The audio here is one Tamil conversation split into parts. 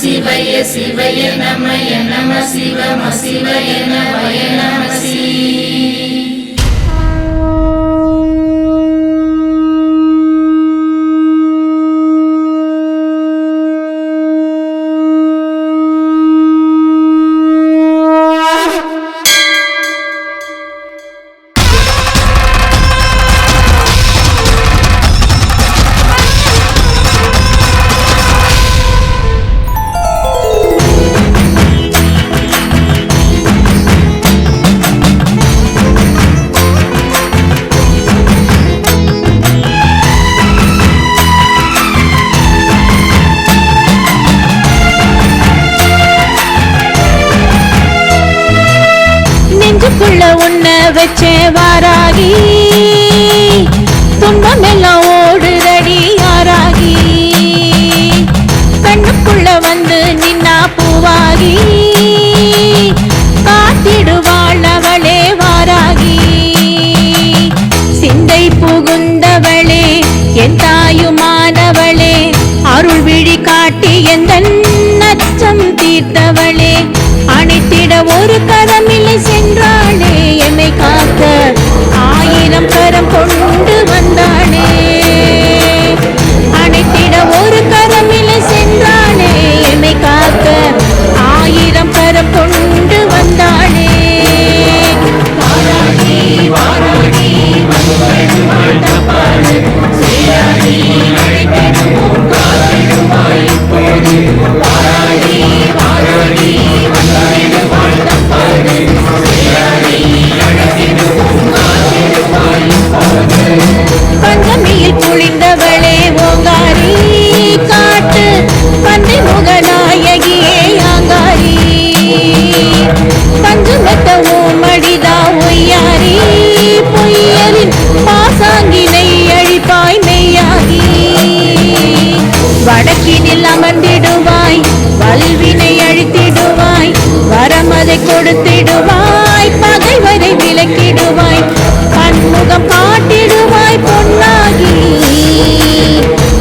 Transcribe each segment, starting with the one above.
சிவய சிவய நமய நம சிவம சிவய நமய நம சி. வச்சே வாராகி துன்பம் எல்லாம் ஓடுதடி யாராகி கண்ணுக்குள்ள வந்து நின்னா பூவாகி காத்திடுவாள் அவளே வாராகி. சிந்தை புகுந்தவளே என் தாயுமானவளே அருள் விழி காட்டி எந்த நச்சம் தீர்த்தவளே அணைத்திட ஒரு கரமில்லை சென்றாளே என்னை காக்க ஆயிரம் கரம் கொண்டு வந்தாளே. அணைத்திட ஒரு கரமில்லை சென்றாளே என்னை காக்க ஆயிரம் கரம் கொண்டு வந்தாளே. வாராகி வாராகி பஞ்சமியில் குளிந்தவளே ஓங்காரி காட்டு பந்தை முகநாயகியே ஆங்காரி பஞ்சுமெத்த ஓமடிதா ஒய்யாரி பொய்யரின் பாசாங்கினை அழிப்பாய் மெய்யாகி. வடக்கினில் அமர்ந்திடுவாய் வல்வினை அழித்திடுவாய் வரமதை கொடுத்திடுவாய் பகைவரை விலக்கிடுவாய் பன்முகம் காட்டிடுவாய் பொன்னாகி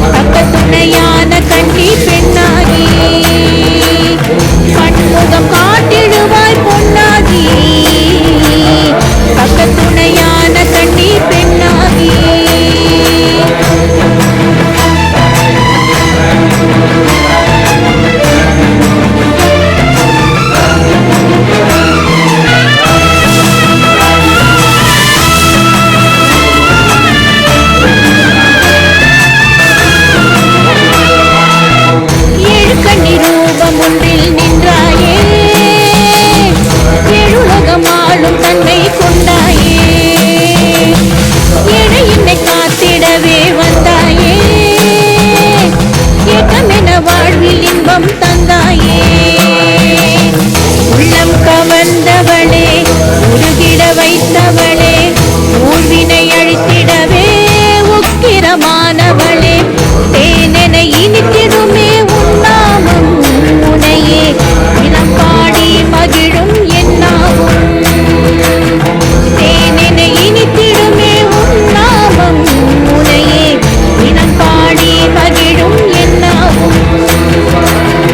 பக்கத்துணையான கண்ணி பெண்ணாகி பன்முகம் காட்டிடுவாய் பொன்னாகி பக்கத்துணையான கண்ணி பெண்ணாகி. ஒன்றில் நின்றாயே எழுலகமாளும் தன்மை கொண்டாயே என்னை காத்திடவே வந்தாயே ஏக்கமென வாழ்வில் இன்பம் தந்தாயே. உள்ளம் கவர்ந்தவளே உருகிட வைத்தவளே ஊழ்வினை அழித்திடவே உக்கிரமானவளே தேனென இனித்திடுமே உண்ணாமும் உனையே இனம் பாடி மகிழும் என்னாவும் தேனென இனித்திடுமே உண்ணாமும் உனையே இனம் பாடி மகிழும் என்னாவும்.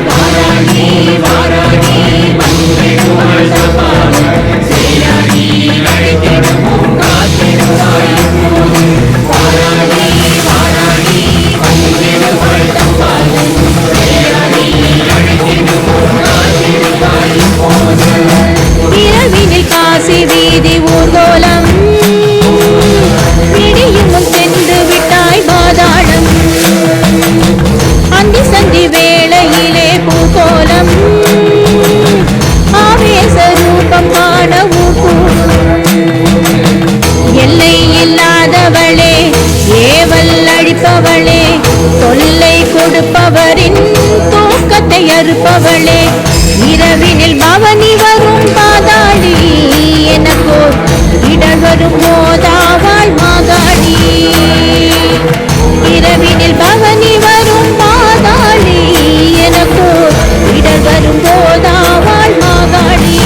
வாராகி வாராகி இரவினில் காசி வீதி ஊர்கோலம் விடியும் சென்று விட்டாய் பாதாளம் அந்தி சந்தி வேளையிலே பூகோலம் ஆவேச ரூபம் காண எல்லை இல்லாதவளே ஏவல் அழிப்பவளே தொல்லை கொடுப்பவரின் தூக்கத்தை அறுப்பவளே இரவினில் பவனி வரும் பாதாளி எனக்கோர் இடர் வரும் போதாவாள் மாகாளி இரவினில் பவனி வரும் பாதாளி எனக்கோர் இடர் வரும் போதாவாள் மாகாளி.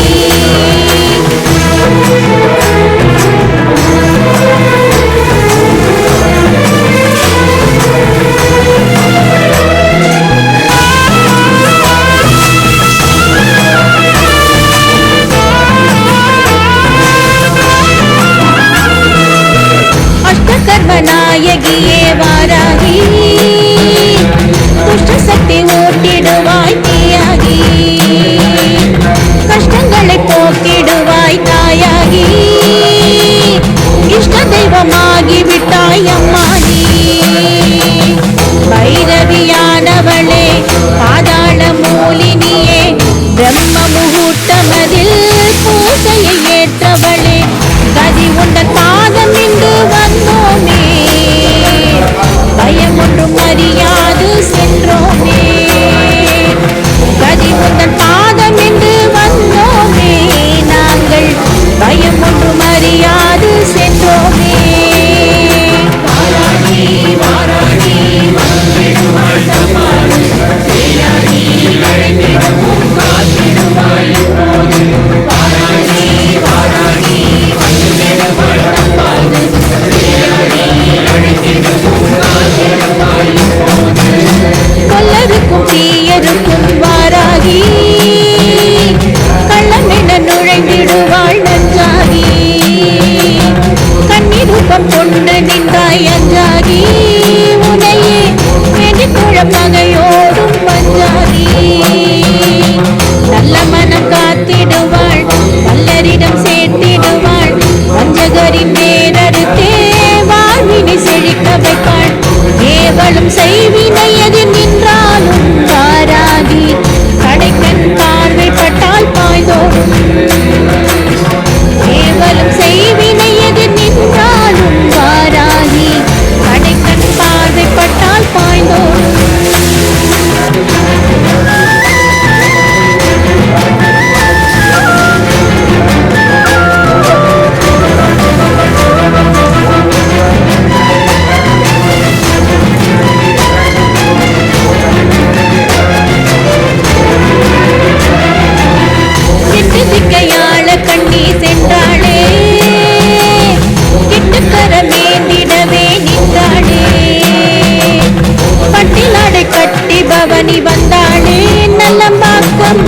பவனி வந்தாளே நல்லம்பாக்கம்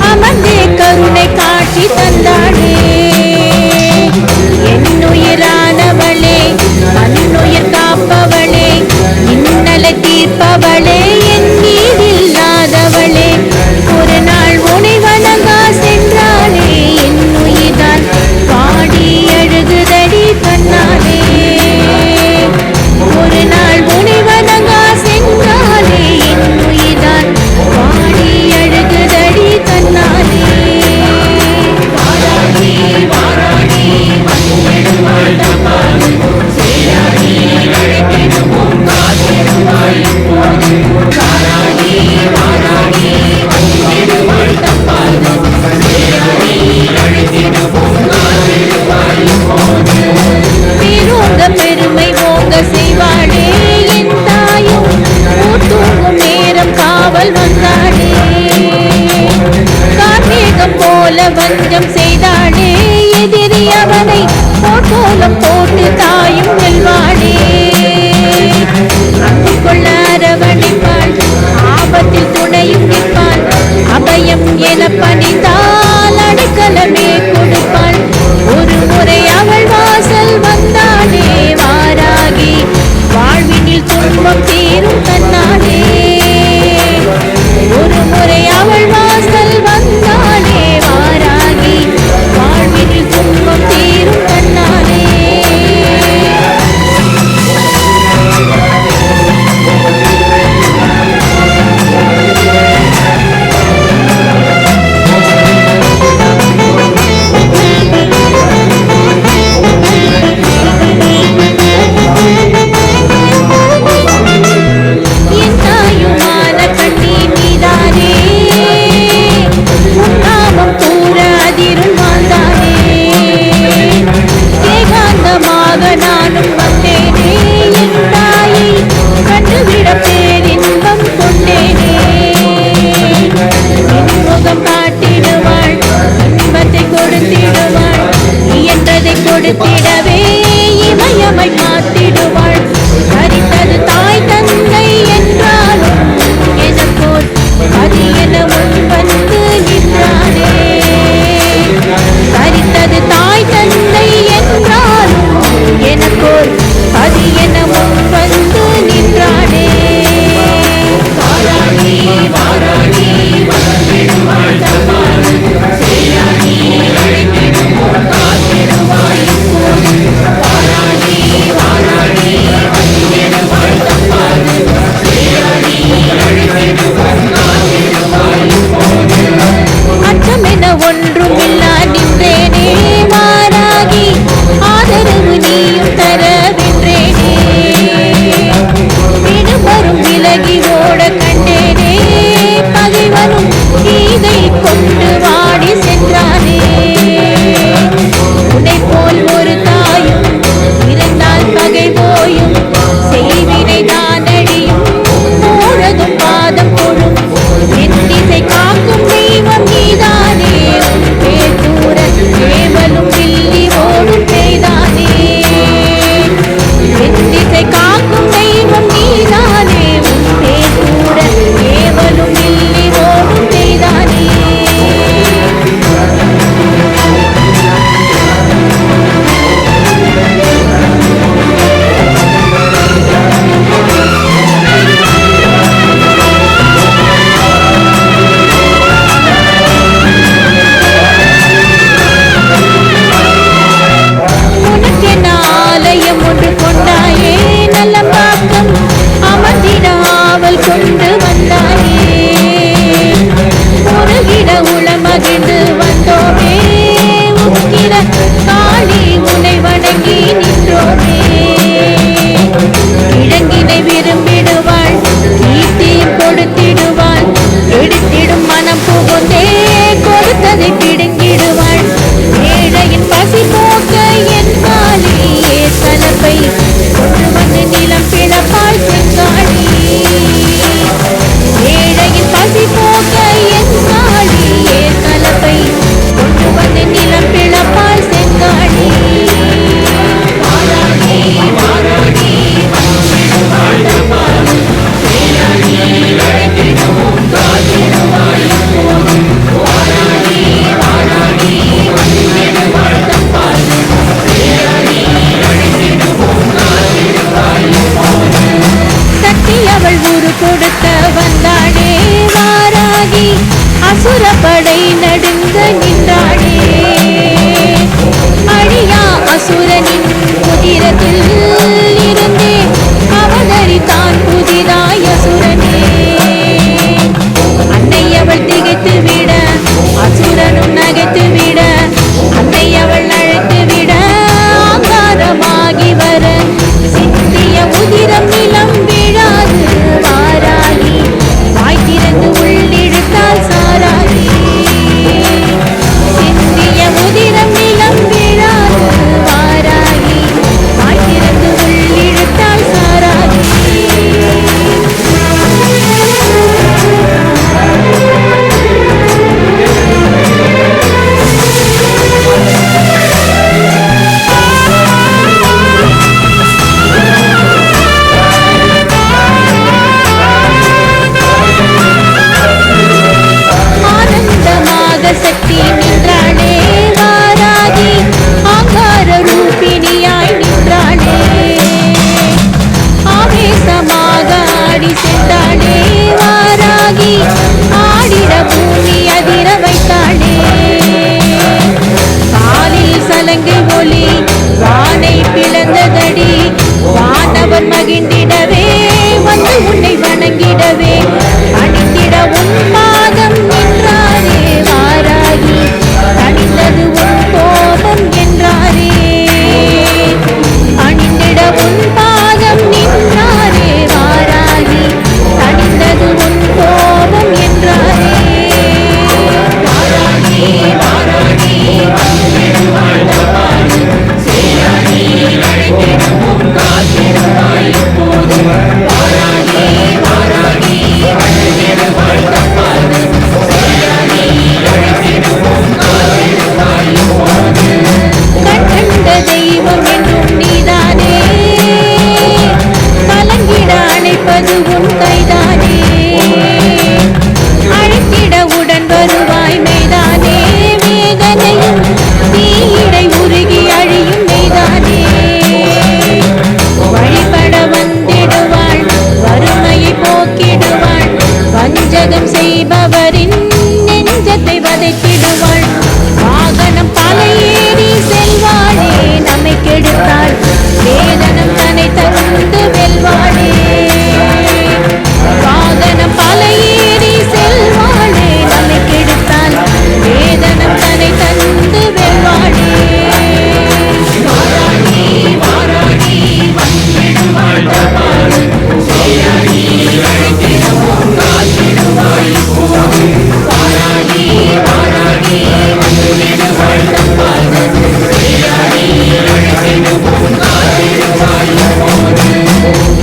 அமர்ந்தே கருணை காட்சி தந்தாளே என்னுயிரானவளே மண்ணுயிர் காப்பவளே இன்னலை தீர்ப்பவளே என் நீதில்லாதவளே ஒரு நாள் உனை வணங்கா சென்றாளே என்னுயிர்தான் பாடி அழுகுதடி கண்ணாலே ஒரு நாள் உனை வணங்கா சென்றாளே என்னுயிர்தான் பாடி அழுகுதடி கண்ணாலே பேரோங்க பெருமை ஓங்க செய்வாளே என் தாயும் ஊர் நேரம் காவல் வந்தாளே கார்மேகம் போல வஞ்சம் செய்தாளே எதிரி அவனை போட்டோலம் போட்டு தாயும் வெல்வாளே அன்பு கொள்ள அரவணைப்பாள் ஆபத்தில் துணையும் நிற்பாள் அபயம் என பணிந்தால் அடைக்கலமே கொடுப்பாள் ஒரு முறை அவள் வாசல் வந்தாளே வாராகி வாழ்வினில் துன்பம் தீரும் கண்ணாலே ஒரு முறை அவள் வாசல் வந்தாளே வாராகி வாழ்வினில் துன்பம் தீரும் கண்ணாலே அசுரப்படை நடுங்க நின்றாளே. அழியா அசுரனின் உதிரத்தில் இருந்தே அவதரித்தான் புதிதாய் அசுரனே. அன்னை அவள் திகைத்து விட அசுரனும் நகைத்து விட அன்னை அவள் அழைத்து விட ஆங்காரமாகி வர சிந்திய உதிரம் நிலம் விழாது வாராகி வாய் திறந்து உள்ளிழுத்தால் சாராகி. சிந்திய உதிரம் நிலம் விழாது வாராகி வாய் திறந்து உள்ளிழுத்தால் சாராகி. ஆனந்தமாக சக்தி நின்றாளே வாராகி ஆங்கார ரூபிணியாய் நின்றாளே. ஆவேசமாக ஆடி சென்றாளே வாராகி ஆடிட பூமி அதிர வைத்தாளே. காலில் சலங்கை ஒளி வானை பிளந்ததடி வானவர் மகிழ்ந்திடவே வந்து உன்னை வணங்கிடவே அணிந்திட உன் பாதம் நின்றாரே வாராகி தணிந்தது உன் கோபம் என்றாரே. அணிந்திட உன் பாதம் நின்றாரே வாராகி தணிந்தது உன் கோபம் என்றாரே. வாராகி வாராகி கண்கண்ட தெய்வம் என்றும் நீதானே கலங்கிட அழைப்பது உன் கைதானே. அழைத்திட உடன் வருவாய் மெய்தானே வேதனையும் தீயிடை உருகி அழியும் மெய்தானே. வழிபட வந்திடுவாள் வறுமையை போக்கிடுவாள் வஞ்சகம் செய்பவரின் நெஞ்சத்தை வதைத்திடுவாள். வாகனம் பல ஏறி செல்வாளே நம்மை கெடுத்தாள் வேதனம் தன்னை தந்து வெல்வாளே. வாகனம் பல ஏறி செல்வாளே நம்மை கெடுத்தாள் வேதனம் தன்னை தந்து வெல்வாளே. வாராகி வாராகி வந்திடுவாள் வாராகி வாராகி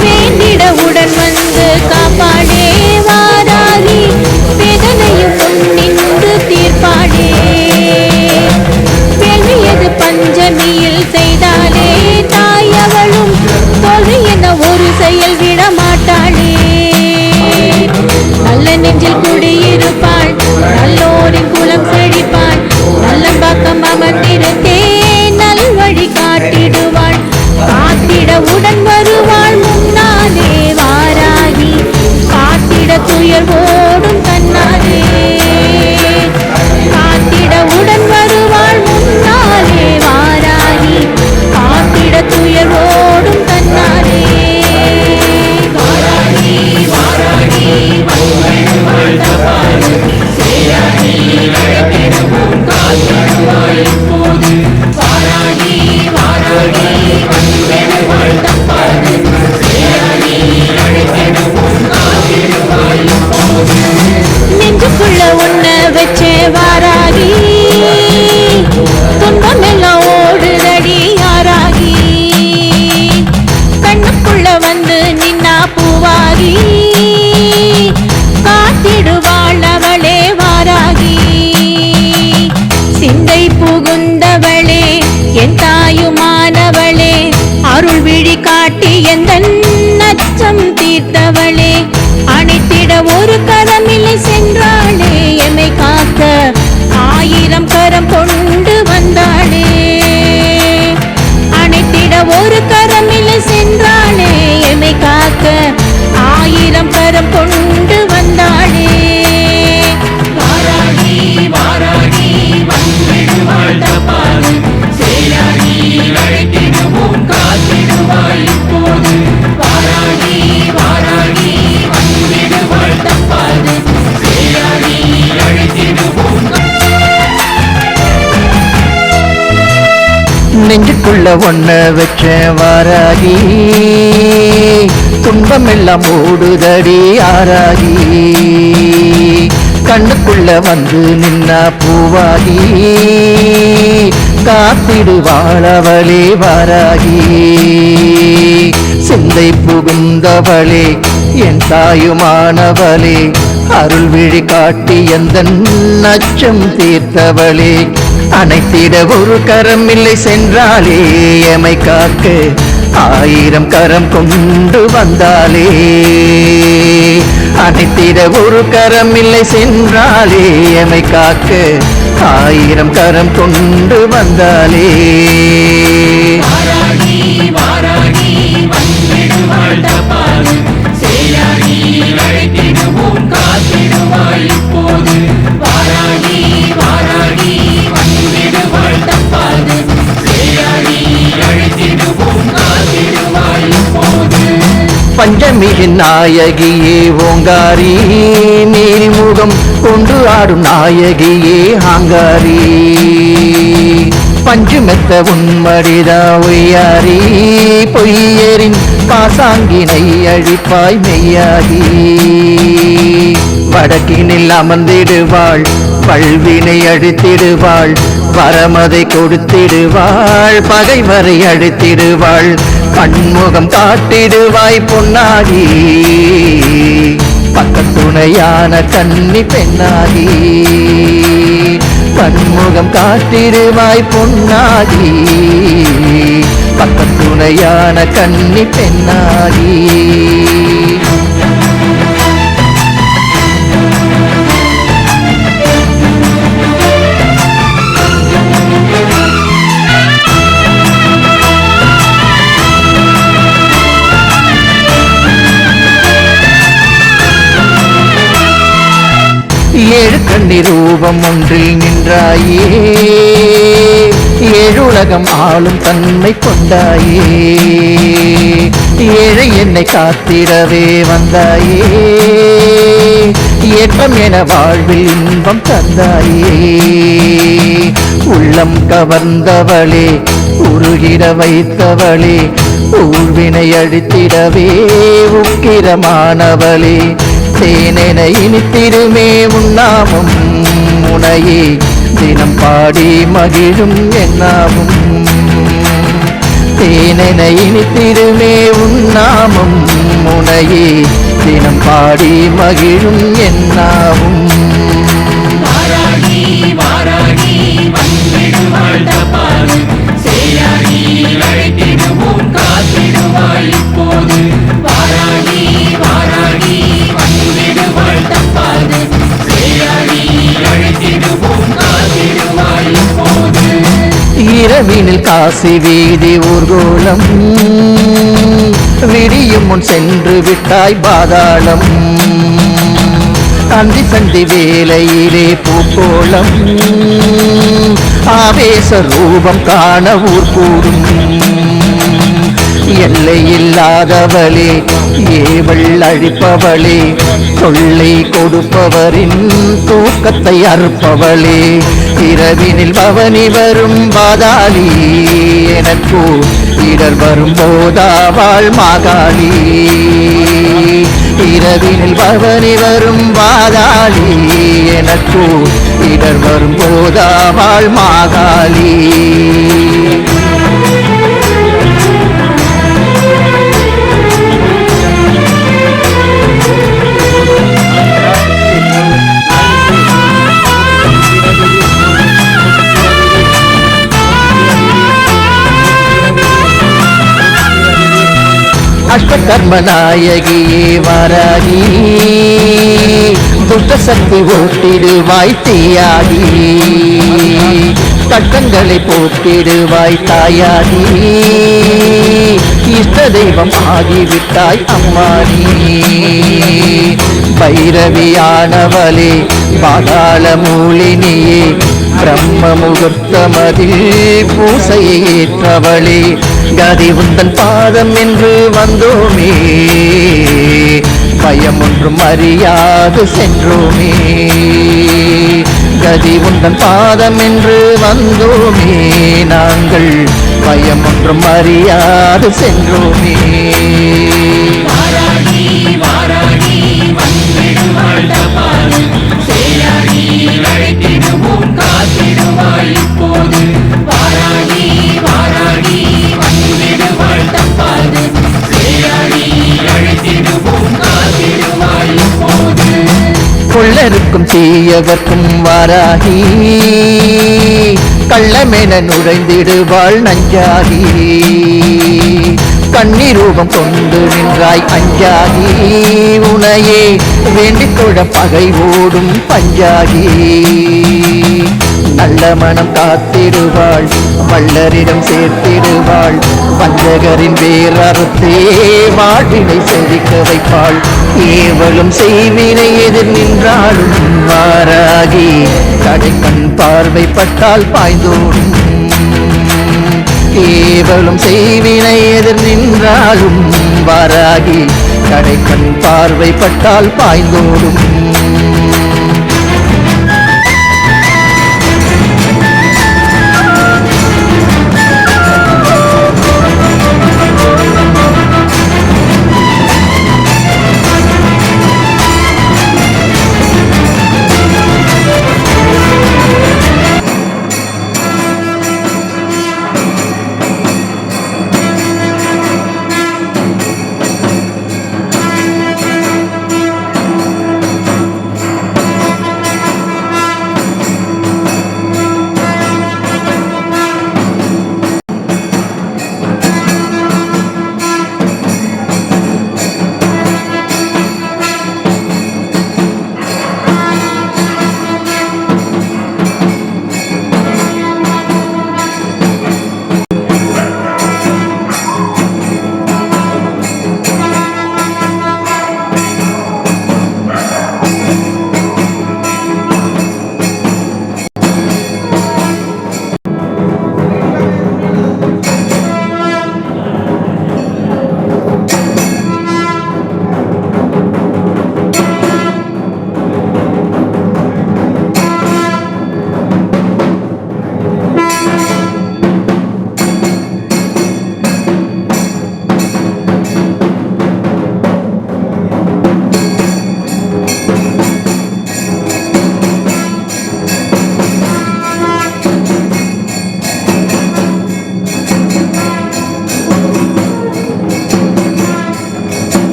வேண்டிட உடன் வந்து காப்பாடே வாராகி வேதனையும் முன் நின்று தீர்ப்பாடே. வேள்வியது பஞ்சமியில் செய்தாலே தாய் அவளும் தோல்வி என ஒரு செயல் விட மாட்டாளே. நல்ல நெஞ்சில் குடியிருப்பாள் நல்லோரின் குலம் செழிப்பாள் நல்லம்பாக்கம் அமர்ந்திருந்தே நல்வழி காட்டிடுவாள். காத்திட உடன் வருவாள் முன்னாலே வாராகி காத்திட துயர் ஓடும் தன்னாலே. காத்திட உடன் வருவாள் முன்னாலே வாராகி காத்திட துயர் ஓடும் தன்னாலே. வாராகி வாராகி நெஞ்சுக்குள்ள உன்ன வச்சே வாராகி துன்பமெல்லாம் ஓடுதடி யாராகி. கண்ணுக்குள்ள வந்து நின்னா பூவாகி காத்திடுவாள் அவளே வாராகி. சிந்தை புகுந்தவளே என் தாயுமானவளே அருள் விழி காட்டி எந்த நச்சம் தீர்த்தவளே. அணைத்திட ஒரு கரமில்லை சென்றாளே எமை காக்க நெஞ்சுக்குள்ள ஒன்ன வச்ச வாராகி துன்பமெல்லாம் ஓடுதடி ஆராகி கண்ணுக்குள்ள வந்து நின்னா பூவாகி காத்திடுவாளவளே வாராகி சிந்தை புகுந்தவளே என் தாயுமானவளே அருள் விழி காட்டி எந்த நச்சம் தீர்த்தவளே அனைத்திட ஒரு கரம் இல்லை சென்றாலே எமை காக்க 1000 கரம் கொண்டு வந்தாலே அனைத்திட ஒரு கரம் இல்லை சென்றாலே எமை காக்க 1000 கரம் கொண்டு வந்தாலே வாராகி வாராகி வந்திடுவாள் தப்பாது சேயாகி அழைத்திடுவோம் காத்திடுவாள் இப்போது வாராகி வாராகி வந்திடுவாள் தப்பாது சேயாகி அழைத்திடுவோம் காத்திடுவாள் இப்போது பஞ்சமியின் நாயகியே ஓங்காரி நீர்முகம் கொண்டு ஆடும் நாயகியே ஆங்காரி பஞ்சுமெத்த உன்மடிதா ஒய்யாரி பொய்யரின் பாசாங்கினை அழிப்பாய் மெய்யாகி வடக்கினில் அமர்ந்திடுவாள் பல்வினை அழித்திடுவாள் வரமதை கொடுத்திடுவாள் பகைவரை அழித்திடுவாள் கண்முகம் காட்டிடுவாய் பொன்னாகி பக்கத்துணையான கன்னி பெண்ணாகி கண்முகம் காட்டிடுவாய் பொன்னாகி பக்கத்துணையான கன்னி பெண்ணாகி ஏழு கண்ணி ரூபம் ஒன்றில் நின்றாயே ஏழுலகம் ஆளும் தன்மை கொண்டாயே ஏழை என்னை காத்திடவே வந்தாயே ஏற்றம் என வாழ்வில் இன்பம் தந்தாயே உள்ளம் கவர்ந்தவளே உருகிட வைத்தவளே ஊழ்வினை அழித்திடவே உக்கிரமானவளே தேனென இனித்திருமே உன்னாமும் உனையே தினம் பாடி மகிழும் என்னாமும் தேனென இனித்திருமே உன்னாமும் உனையே தினம் பாடி மகிழும் என்னாவும் வாராகி வாராகி வந்திடுவாள் தப்பாது சேயாகி அழைத்திடுவோம் காத்திடுவாள் இப்போது வாராகி வாராகி வந்திடுவாள் தப்பாது சேயாகி அழைத்திடுவோம் காத்திடுவாள் இப்போது இரவினில் காசி வீதி ஊர்கோலம் விடியும் முன் சென்று விட்டாய் பாதாளம் அந்தி சந்தி வேலையிலே பூக்கோளம் ஆவேச ரூபம் காண ஊர் கூடும் எல்லையில்லாதவளே ஏவள் அழிப்பவளே தொல்லை கொடுப்பவரின் தூக்கத்தை அறுப்பவளே இரவினில் பவனி வரும் பாதாளி எனக்கோ இடர் வரும் போதாவாள் மாகாளி இரவினில் பவனி வரும் பாதாளி எனக்கோ இடர் வரும் போதாவாள் மாகாளி அஷ்டகர்மநாயகியே வாராகி துஷ்ட சக்தி ஓட்டிடுவாய் தீயாகி கட்டங்களை போக்கிடுவாய் தாயாகி இஷ்ட தெய்வம் ஆகிவிட்டாய் அம்மானி பைரவியானவளே பாதாள மூலினியே பிரம்ம முகூர்த்தமதில் பூசையை ஏற்றவளே கதி உந்தன் பாதம் என்று வந்தோமே பயம் ஒன்றும் அறியாது சென்றோமே கதி உந்தன் பாதம் என்று வந்தோமே நாங்கள் பயம் ஒன்றும் அறியாது சென்றோமே. வாராகி வாராகி வந்திடுவாள் தப்பாது, சேயாகி அழைத்திடுவோம் காத்திடுவாள் இப்போது. வாராகி வாராகி வந்திடுவாள் தப்பாது, சேயாகி அழைத்திடுவோம் காத்திடுவாள் இப்போது. கொள்ளருக்கும் தீயவர்க்கும் வாராகி, கள்ளமென நுழைந்திடுவாள் நஞ்சாகி. கண்ணீரூபம் கொண்டு நின்றாய் அஞ்சாகி, உனையே வேண்டிக்கொள்ள பகை ஓடும் பஞ்சாகி. நல்ல மனம் காத்திடுவாள், வள்ளரிடம் சேர்த்திடுவாள், வஞ்சகரின் வேறறுத்தே வாழ்வினை செழிக்க வைப்பாள். ஏவலும் செய்வினை எதிர் நின்றாலும் வாராகி, கடைக்கண் பார்வைப்பட்டால் பாய்ந்தோடும். கேவலம் செய்வினை எதிர் நின்றாலும் வாராகி, கடைக்கண் பார்வைப்பட்டால் பாய்ந்தோடும்.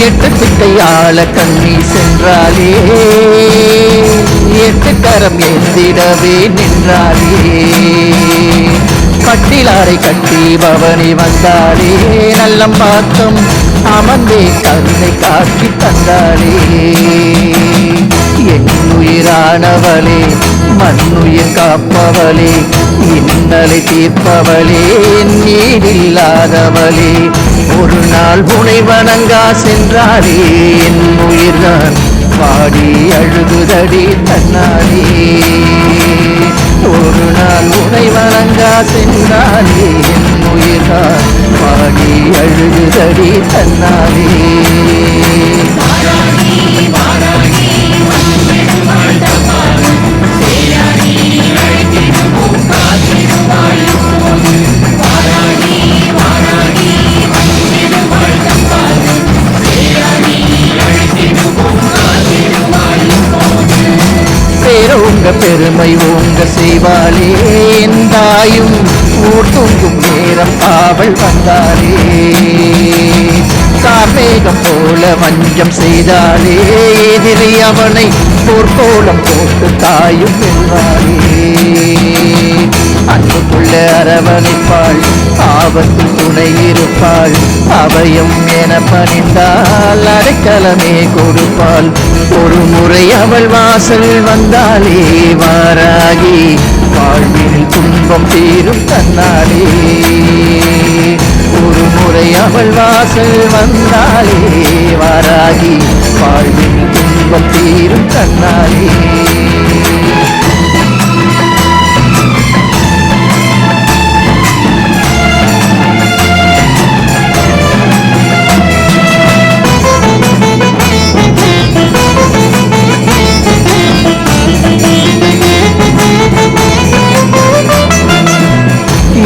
எட்டு திட்டையாள கண்ணி சென்றாலே, எட்டு கரம் எந்திடவே நின்றாலே. கட்டிலாரை கட்டி பவனி வந்தாலே, நல்லம் பார்த்தம் அமர்ந்தே கருணை காட்சி தந்தாலே. என் உயிரானவளே, மண்ணுயிர் காப்பவளே, இன்னலை தீர்ப்பவளே, நீரில்லாதவளே. ஒரு நாள் உனை வணங்கா சென்றாலே, என் உயிர்தான் பாடி அழுகுதடி தன்னாலே. ஒரு நாள் உனை வணங்கா சென்றாலே என் உயிர்தான் பாடி அழுகுதடி தன்னாலே. பேரோங்க பெருமை ஓங்க செய்வாளே என் தாயும் ஊர் தூங்கும் நேரம் அவள் வந்தாளே. கார்மேகம் போல வஞ்சம் செய்தாளே எதிரி அவனை போர்க்கோலம் போட்டு தாயும் வெல்வாளே. அன்புக்குள்ள அரவணைப்பாள் ஆபத்தில் துணை இருப்பாள் அபயம் என பணிந்தால் அடைக்கலமே கொடுப்பாள். ஒரு முறை அவள் வாசல் வந்தாலே வாராகி வாழ்வில் துன்பம் தீரும் தன்னாலே. ஒரு முறை அவள் வாசல் வந்தாலே வாராகி வாழ்வில் துன்பம் தீரும் தன்னாலே.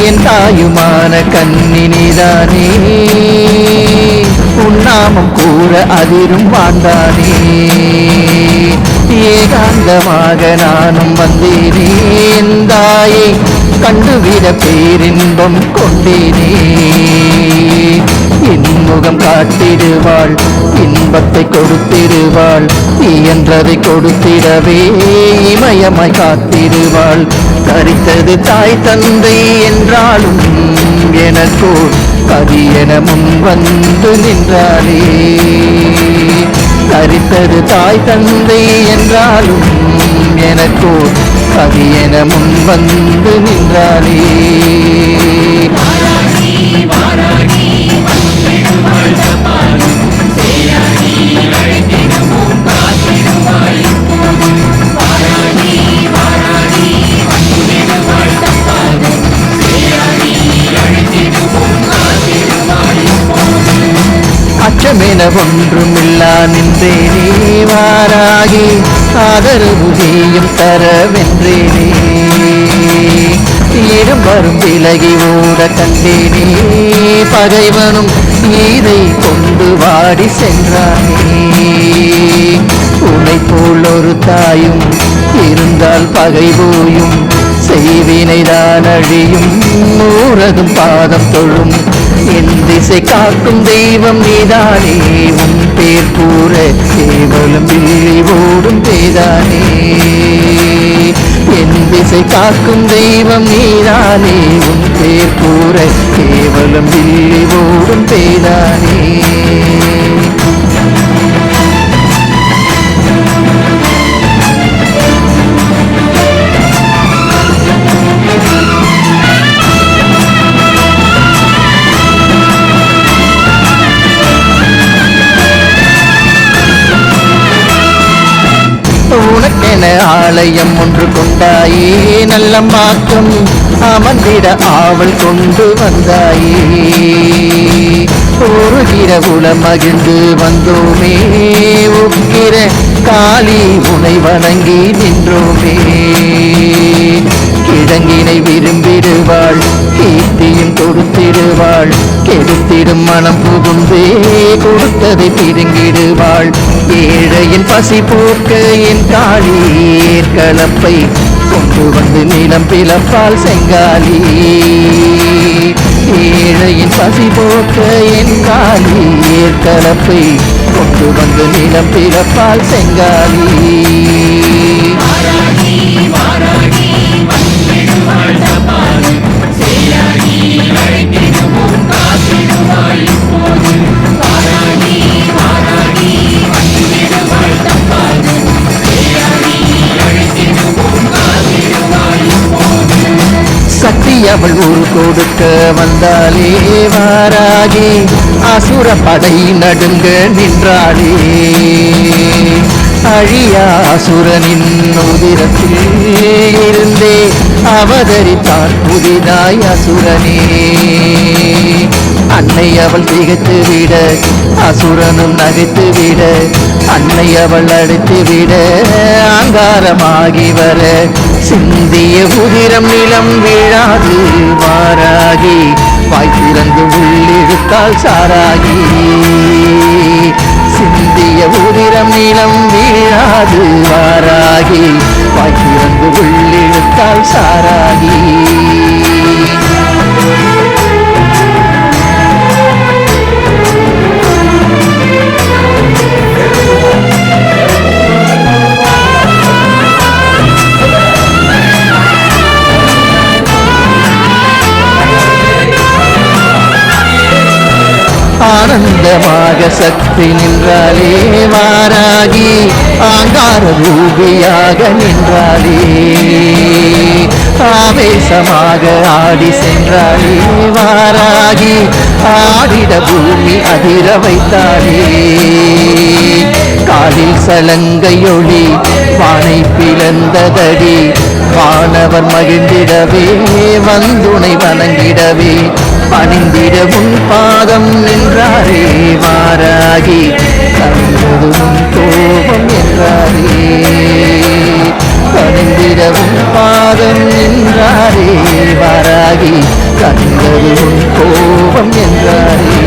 என் தாயுமான கண்ணினிதானே உன்னாமம் கூற அதிரும் வாழ்ந்தானே. ஏகாந்தமாக நானும் வந்தேனே என் தாயை கண்டுவிட பேரின்பம் கொண்டேனே. என் முகம் காட்டிடுவாள் இன்பத்தை கொடுத்திடுவாள் இயன்றதை கொடுத்திடவே இமயமாய் காத்திடுவாள். தரித்தது தாய் தந்தை என்றாலும் எனக்கோ கரியென முன் வந்து நின்றாளே. தரித்தது தாய் தந்தை என்றாலும் எனக்கோ கரியென முன் வந்து நின்றாளே. அச்சமென ஒன்றுமில்லா நின்றேனே வாராகி ஆதரவு நீயும் தர வென்றேனே. இடம் வரும் விலகி ஓட கண்டேனே பகைவனும் இதை கொண்டு வாடி சென்றானே. உன்னை போல் ஒரு தாயும் இருந்தால் பகை போயும் செய்வினைதான் அழியும் ஊரதும் பாதம் தொழும். என் திசை காக்கும் தெய்வம் நீதானே உன் பேர் கூற கேவலம் வில்லி ஓடும் பேதானே. என் திசை காக்கும் தெய்வம் நீதானே உன் பேர் கூற கேவலம் வில்லி ஓடும் பேதானே. உனக்கென ஆலயம் ஒன்று கொண்டாயே நல்ல மாற்றம் அமர்ந்திட ஆவல் கொண்டு வந்தாயே. ஒருகிற உளம் மகிழ்ந்து வந்தோமே உக்கிர காளி உனை வணங்கி நின்றோமே. கிழங்கினை விரும்பிடுவாள் கீர்த்தியும் கொடுத்திடுவாள் கெடுத்திடும் மனம் புகுந்தே கொடுத்ததை பிடுங்கிடுவாள். ஏழையின் பசி போக்க என் காளி ஏற்கலப்பை கொண்டு வந்து நிலம் பிளப்பால் செங்காலி. ஏழையின் பசி போக்க என் காளி ஏற்கலப்பை கொண்டு வந்து நிலம் பிளப்பால் செங்காலி. சக்தி அவள் ஊர் கொடுக்க வந்தாலே வாராகி அசுர படை நடுங்க நின்றாளே. அழியா அசுரனின் உதிரத்தில் இருந்தே அவதரித்தான் புதிதாய் அசுரனே. அன்னை அவள் திகைத்து விட அசுரனும் நகைத்து விட அன்னை அவள் அடித்து விட அங்காரமாகி வர சிந்திய உதிரம் நிலம் விழாது மாறாகி வாய் திறந்து உள்ளிழுத்தால் சாராகி. சிந்திய உதிரம் நிலம் வீழாது வாராகி வாய் திறந்து உள்ளிழுத்தால் சாராகி. ஆனந்தமாக சக்தி நின்றாலே வாராகி ஆங்கார ரூபியாக நின்றாலே. ஆவேசமாக ஆடி சென்றாலே வாராகி ஆடிட பூமி அதிர வைத்தாலே. காலில் சலங்கையொளி வானை பிளந்ததடி வானவர் மகிழ்ந்திடவே வந்துனை வணங்கிடவே பணிந்திட உன் பாதம் நின்றாரே வாராகி தந்தது உன் கோபம் என்றாரே. பணிந்திட உன் பாதம் நின்றாரே வாராகி தந்தது உன் கோபம் என்றாரே.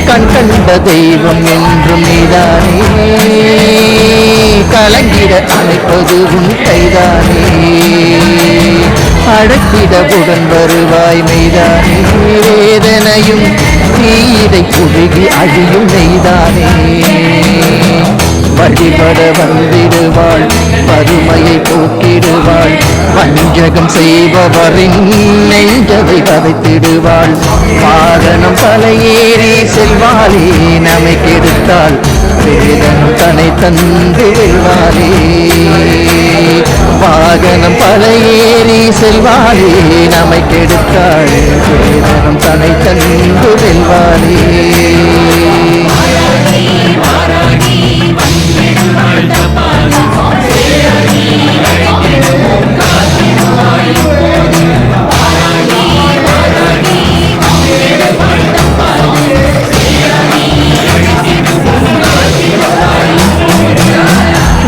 கண் கண்ட தெய்வம் என்றும் நீதானே கலங்கிட அணைப்பது உன் கைதானே. அடக்கிடவுடன் வருவாய் மெய்தானே வேதனையும் தீயிடை குறுகி அழியும் நெய்தானே. வழிபட வந்திடுவாள் வறுமையை போக்கிடுவாள் வஞ்சகம் செய்பவரின் நெஞ்சதை வதைத்திடுவாள். வாகனம் தலையேறி செல்வாளே நம்மை கெடுத்தாள் வேதனம் தன்னை தந்து வெல்வாளே. வாகனம் தலையேறி செல்வாளே நம்மை கெடுத்தாள் வேதனம் தன்னை தந்து வெல்வாளே.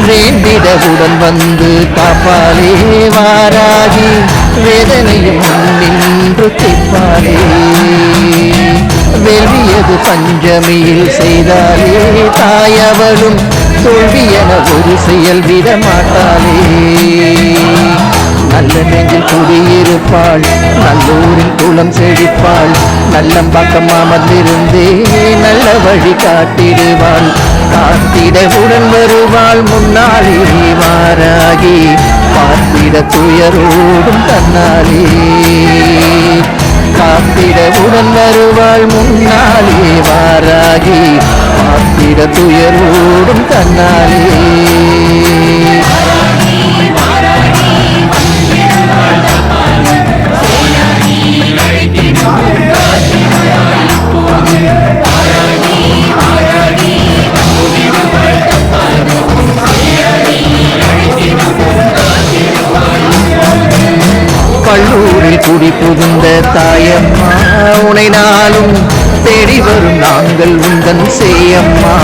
வேண்டிடவுடன் வந்து காப்பாளே வாராகி வேதனையும் நின்று திப்பாளே. வேள்வியது பஞ்சமியில் செய்தாலே தாயவளும் தோல்வியென ஒரு செயல் விட மாட்டாளே. நல்ல நெஞ்சில் குடியிருப்பாள் நல்லூரில் குளம் செழிப்பாள் நல்லம்பாக்கம் அமர்ந்திருந்தே நல்ல வழி காட்டிடுவாள். காத்திடவுடன் வருவாள் முன்னாலே வாராகி பார்த்திட துயரோடும் தன்னாலே. காத்திடவுடன் வருவாள் முன்னாலே வாராகி பார்த்திட துயரோடும் தன்னாலே. பள்ளூரில் குடி புகுந்த தாயம்மா உனை நாளும் தேடி வரும் நாங்கள் உந்தன் சேயம்மா.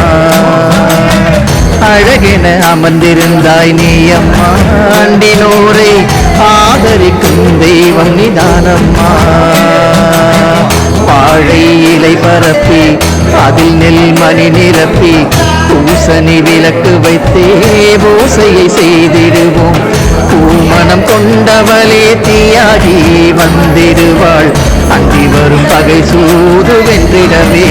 அழகென அமர்ந்திருந்தாய் நீயம்மா அண்டினோரை ஆதரிக்கும் தெய்வம் நிதானம்மா. வாழை இலை பரப்பி அதில் நெல் மணி நிரப்பி பூசணி விளக்கு வைத்தே பூசையை செய்திடுவோம். பூமணம் கொண்டவளே தீயாகி வந்திடுவாள் அன்றி வரும் பகை சூது வென்றிடவே.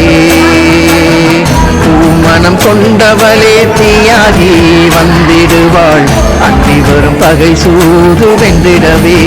பூமணம் கொண்டவளே தீயாகி வந்திடுவாள் அன்றி வரும் பகை சூது வென்றிடவே.